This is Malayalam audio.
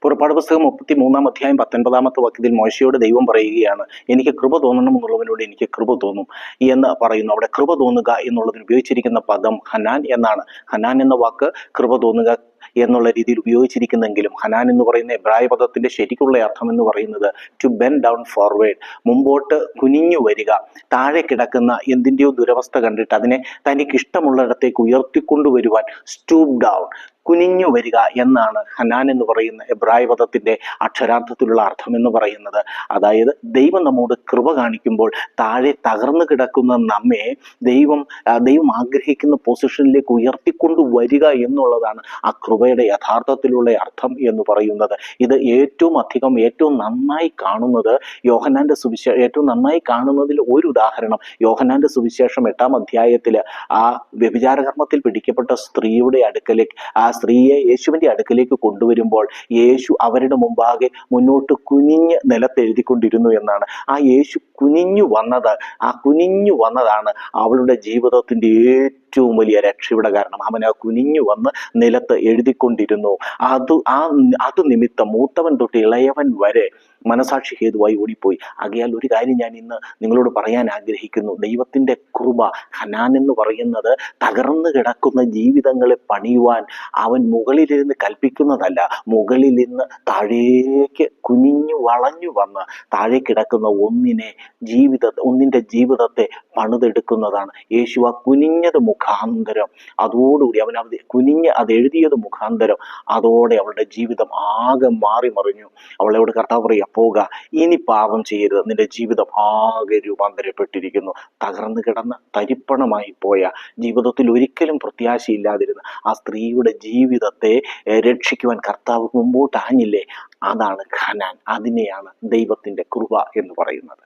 പുറപ്പാട് പുസ്തകം 33-19 വാക്യത്തിൽ മോശയോട് ദൈവം പറയുകയാണ്, എനിക്ക് കൃപ തോന്നണം എന്നുള്ളവനോട് എനിക്ക് കൃപ തോന്നും എന്ന് പറയുന്നു. അവിടെ കൃപ തോന്നുക എന്നുള്ളതിന് ഉപയോഗിച്ചിരിക്കുന്ന പദം ഹനാൻ എന്നാണ്. ഹനാൻ എന്ന വാക്ക് കൃപ തോന്നുക എന്നുള്ള രീതിയിൽ ഉപയോഗിച്ചിരിക്കുന്നെങ്കിലും ഹനാൻ എന്ന് പറയുന്ന എബ്രായ പദത്തിന്റെ ശരിക്കുള്ള അർത്ഥം എന്ന് പറയുന്നത് ടു ബെൻഡ് ഡൗൺ ഫോർവേഡ്, മുമ്പോട്ട് കുനിഞ്ഞു വരിക, താഴെ കിടക്കുന്ന എന്തിൻ്റെയോ ദുരവസ്ഥ കണ്ടിട്ട് അതിനെ തനിക്ക് ഇഷ്ടമുള്ളിടത്തേക്ക് ഉയർത്തിക്കൊണ്ടുവരുവാൻ, സ്റ്റൂപ്പ് ഡൗൺ, കുനിഞ്ഞു വരിക എന്നാണ് ഹനാൻ എന്ന് പറയുന്ന എബ്രായ പദത്തിന്റെ അക്ഷരാർത്ഥത്തിലുള്ള അർത്ഥം എന്ന് പറയുന്നത്. അതായത് ദൈവം നമ്മോട് കൃപ കാണിക്കുമ്പോൾ താഴെ തകർന്നു കിടക്കുന്ന നമ്മെ ദൈവം ആഗ്രഹിക്കുന്ന പൊസിഷനിലേക്ക് ഉയർത്തിക്കൊണ്ടു വരിക എന്നുള്ളതാണ് ആ കൃപയുടെ യഥാർത്ഥത്തിലുള്ള അർത്ഥം എന്ന് പറയുന്നത്. ഇത് ഏറ്റവും നന്നായി കാണുന്നത് ഏറ്റവും നന്നായി കാണുന്നതിൽ ഒരു ഉദാഹരണം യോഹന്നാന്റെ സുവിശേഷം 8-ാം അധ്യായത്തിൽ ആ വ്യഭിചാരകർമ്മത്തിൽ പിടിക്കപ്പെട്ട സ്ത്രീയുടെ അടുക്കലേക്ക്, ആ സ്ത്രീയെ യേശുവിന്റെ അടുക്കലേക്ക് കൊണ്ടുവരുമ്പോൾ യേശു അവരുടെ മുമ്പാകെ മുന്നോട്ട് കുനിഞ്ഞ് നിലത്തെഴുതിക്കൊണ്ടിരുന്നു എന്നാണ്. ആ യേശു കുനിഞ്ഞു വന്നതാണ് അവളുടെ ജീവിതത്തിന്റെ ഏറ്റവും വലിയ രക്ഷയുടെ കാരണം. അവൻ ആ കുനിഞ്ഞു വന്ന് നിലത്ത് എഴുതിക്കൊണ്ടിരുന്നു. അത് നിമിത്തം മൂത്തവൻ തൊട്ട് ഇളയവൻ വരെ മനസാക്ഷി ഹേതുവായി ഓടിപ്പോയി. ആകയാൽ ഒരു കാര്യം ഞാൻ ഇന്ന് നിങ്ങളോട് പറയാൻ ആഗ്രഹിക്കുന്നു. ദൈവത്തിന്റെ കൃപ, ഹനാൻ എന്ന് പറയുന്നത് തകർന്നു കിടക്കുന്ന ജീവിതങ്ങളെ പണിയുവാൻ അവൻ മുകളിലിരുന്ന് കൽപ്പിക്കുന്നതല്ല, മുകളിൽ നിന്ന് താഴേക്ക് കുനിഞ്ഞു വളഞ്ഞു വന്ന് താഴെ കിടക്കുന്ന ഒന്നിന്റെ ജീവിതത്തെ പണിതെടുക്കുന്നതാണ്. യേശു ആ കുനിഞ്ഞത് മുഖാന്തരം, അതോടുകൂടി അവൻ കുനിഞ്ഞ് അത് എഴുതിയത് മുഖാന്തരം അതോടെ അവളുടെ ജീവിതം ആകെ മാറി മറിഞ്ഞു. അവളോട് കർത്താവ് പറയുക, പോക, ഇനി പാപം ചെയ്യരുത്, നിന്റെ ജീവിതം ആകെ രൂപാന്തരപ്പെട്ടിരിക്കുന്നു. തകർന്നു കിടന്ന് തരിപ്പണമായി പോയ, ജീവിതത്തിൽ ഒരിക്കലും പ്രത്യാശയില്ലാതിരുന്ന ആ സ്ത്രീയുടെ ജീവിതത്തെ രക്ഷിക്കുവാൻ കർത്താവ് മുമ്പോട്ട് ആഞ്ഞില്ലേ, അതാണ് ഹനാൻ. അതിനെയാണ് ദൈവത്തിന്റെ കൃപ എന്ന് പറയുന്നത്.